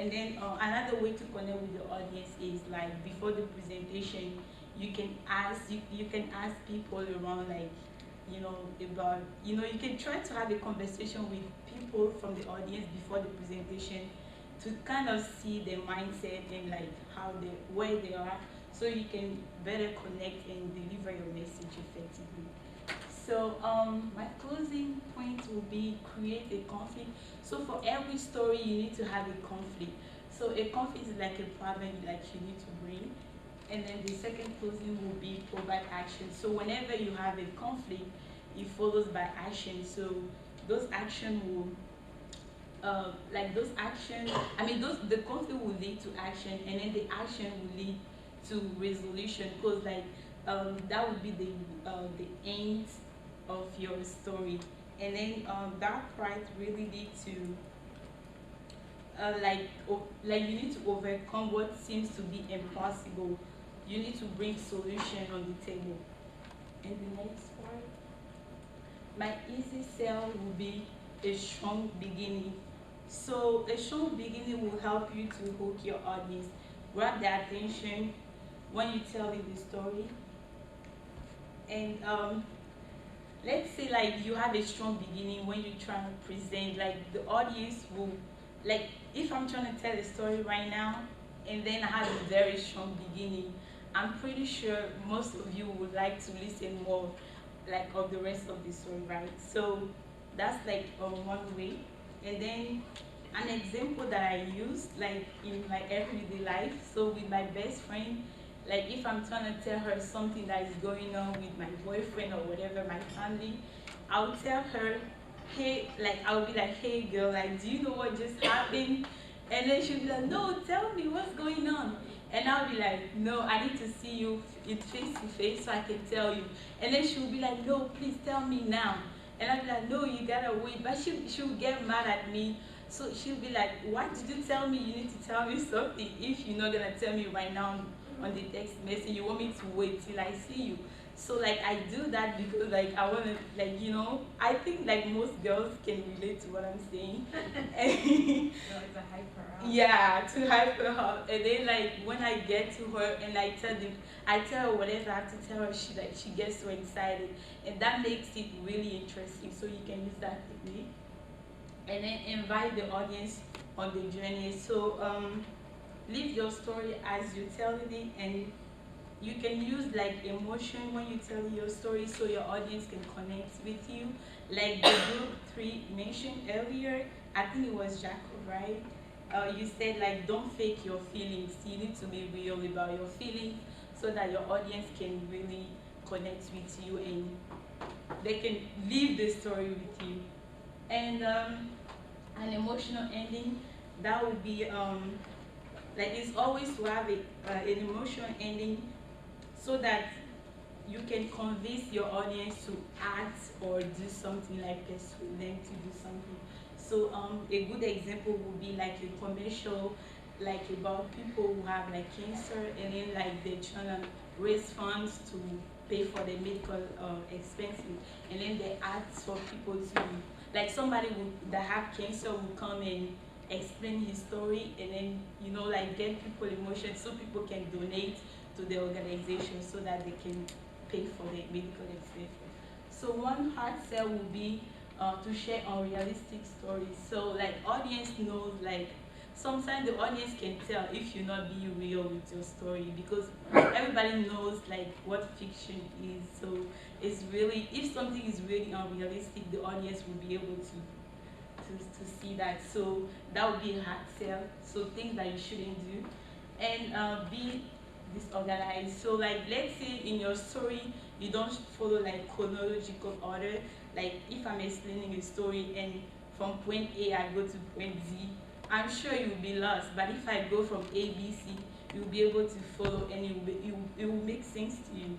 And then another way to connect with the audience is like before the presentation, you can ask people around, like, about, you can try to have a conversation with people from the audience before the presentation to kind of see their mindset and like where they are, so you can better connect and deliver your message effectively. So my closing point will be create a conflict. So for every story, you need to have a conflict. So a conflict is like a problem that you need to bring. And then the second closing will be provide action. So whenever you have a conflict, it follows by action. So those action will those actions, the conflict will lead to action, and then the action will lead to resolution, because that would be the end of your story. And then that part really need to like you need to overcome what seems to be impossible. You need to bring solution on the table. And the next part, my easy sell will be a strong beginning. So a strong beginning will help you to hook your audience, grab their attention when you tell them the story. And let's say like you have a strong beginning when you try to present, like the audience will, like if I'm trying to tell a story right now and then I have a very strong beginning, I'm pretty sure most of you would like to listen more like of the rest of the story, right? So that's like one way. And then an example that I use like in my everyday life, so with my best friend, like if I'm trying to tell her something that is going on with my boyfriend or whatever, my family, I'll tell her, hey, like I'll be like, hey girl, like do you know what just happened? And then she'll be like, no, tell me what's going on. And I'll be like, no, I need to see you in face to face so I can tell you. And then she'll be like, no, please tell me now. And I'll be like, no, you gotta wait. But she'll get mad at me. So she'll be like, why did you tell me? You need to tell me something. If you're not gonna tell me right now on the text message, you want me to wait till I see you. So like I do that because like I wanna, like, I think like most girls can relate to what I'm saying. So it's a hyper up. Yeah, to hype her up. And then like when I get to her and I tell her whatever I have to tell her, she gets so excited. And that makes it really interesting. So you can use that technique. And then invite the audience on the journey. So leave your story as you're telling it, and you can use like emotion when you tell your story so your audience can connect with you. Like the group 3 mentioned earlier, I think it was Jacob, right? You said like don't fake your feelings. You need to be real about your feelings so that your audience can really connect with you and they can live the story with you. And an emotional ending, that would be like it's always to have an emotional ending so that you can convince your audience to act or do something, like persuade them to do something. So a good example would be like a commercial, like about people who have like cancer, and then like they're trying to raise funds to pay for their medical expenses, and then they ask for people to, like somebody that have cancer will come and explain his story, and then like get people emotion so people can donate to the organization so that they can pay for the medical expenses. So one hard sell will be to share unrealistic stories. So like audience knows, like sometimes the audience can tell if you're not being real with your story, because everybody knows like what fiction is. So it's really, if something is really unrealistic, the audience will be able to see that. So that would be a hard sell. So things that you shouldn't do. And be disorganized. So like let's say in your story you don't follow like chronological order. Like if I'm explaining a story and from point A I go to point Z, I'm sure you'll be lost. But if I go from A, B, C, you'll be able to follow, and it will make sense to you.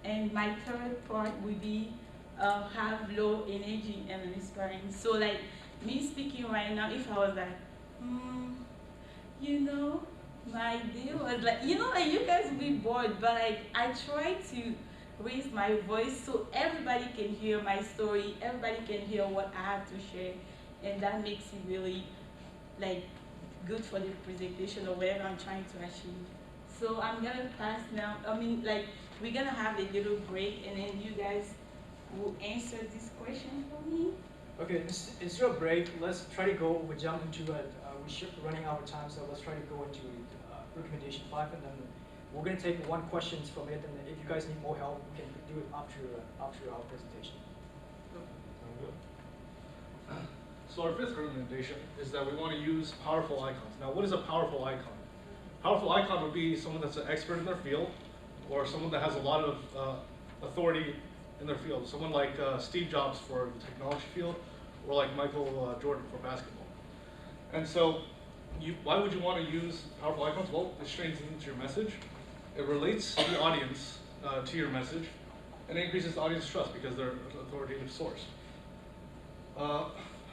And my third part would be have low energy and inspiring. So like me speaking right now, if I was like, you know, my day was like, like you guys will be bored, but like I try to raise my voice so everybody can hear my story, everybody can hear what I have to share, and that makes it really like good for the presentation or whatever I'm trying to achieve. So I'm gonna pass now. We're gonna have a little break, and then you guys will answer this question for me. Okay, instead of break, let's try to go. We jump into it. We're running out of time, so let's try to go into recommendation 5, and then we're gonna take one questions from it. And if you guys need more help, we can do it after our presentation. So our fifth recommendation is that we want to use powerful icons. Now, what is a powerful icon? Powerful icon would be someone that's an expert in their field, or someone that has a lot of authority in their field. Someone like Steve Jobs for the technology field, or like Michael Jordan for basketball. And so, why would you want to use powerful icons? Well, it strengthens your message. It relates the audience to your message, and it increases the audience trust because they're an authoritative source.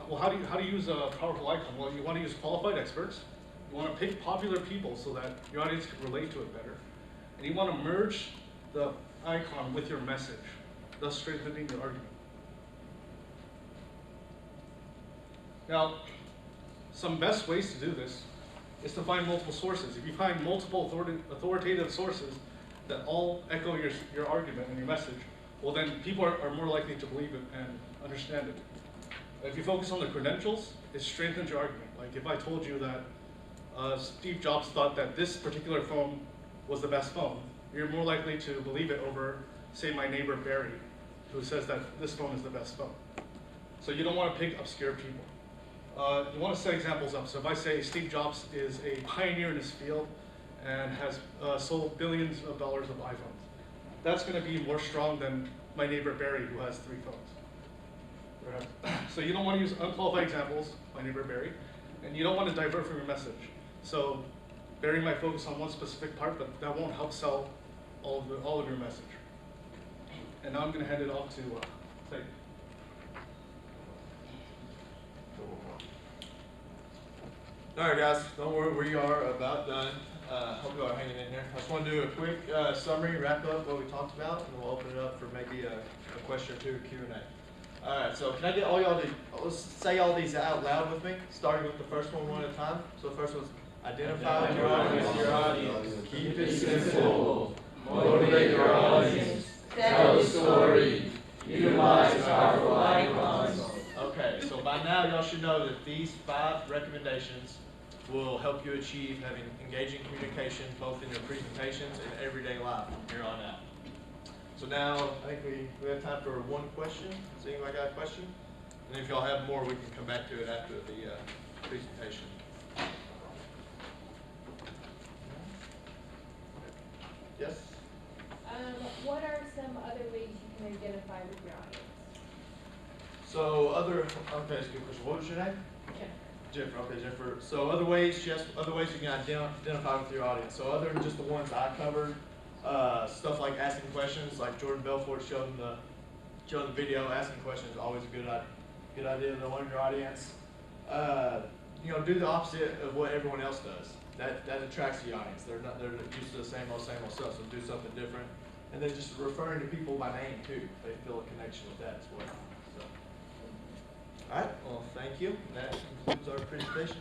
Well, how do you use a powerful icon? Well, you want to use qualified experts. You want to pick popular people so that your audience can relate to it better. And you want to merge the icon with your message, thus strengthening your argument. Now, some best ways to do this is to find multiple sources. If you find multiple authoritative sources that all echo your argument and your message, well then people are more likely to believe it and understand it. If you focus on the credentials, it strengthens your argument. Like if I told you that Steve Jobs thought that this particular phone was the best phone, you're more likely to believe it over, say, my neighbor Barry, who says that this phone is the best phone. So you don't want to pick obscure people. You want to set examples up. So if I say Steve Jobs is a pioneer in his field and has sold billions of dollars of iPhones, that's going to be more strong than my neighbor Barry, who has 3 phones. So you don't want to use unqualified examples, my neighbor Barry, and you don't want to divert from your message. So Barry might focus on one specific part, but that won't help sell all of your message. And now I'm going to hand it off to Tate. All right, guys, don't worry, we are about done. Hope you are hanging in here. I just want to do a quick summary, wrap up what we talked about, and we'll open it up for maybe a question or two, Q&A. All right, so can I get all y'all to, let's say all these out loud with me, starting with the first one at a time. So the first one's identify with your audience. Keep it simple. Motivate your audience. Tell the story. Utilize powerful icons. Okay, so by now y'all should know that these 5 recommendations will help you achieve having engaging communication both in your presentations and everyday life from here on out. So now I think we have time for one question. Does anybody got a question? And if y'all have more, we can come back to it after the presentation. Yes? What are some other ways you can identify with your audience? So okay, that's a good question. What was your name? Jennifer, okay, Jennifer. So other ways you can identify with your audience. So other than just the ones I covered, stuff like asking questions, like Jordan Belfort showed in the video, asking questions is always a good idea to know your audience. Do the opposite of what everyone else does. That attracts the audience. They're used to the same old stuff, so do something different. And then just referring to people by name too. They feel a connection with that as well. So. All right, well, thank you. That concludes our presentation.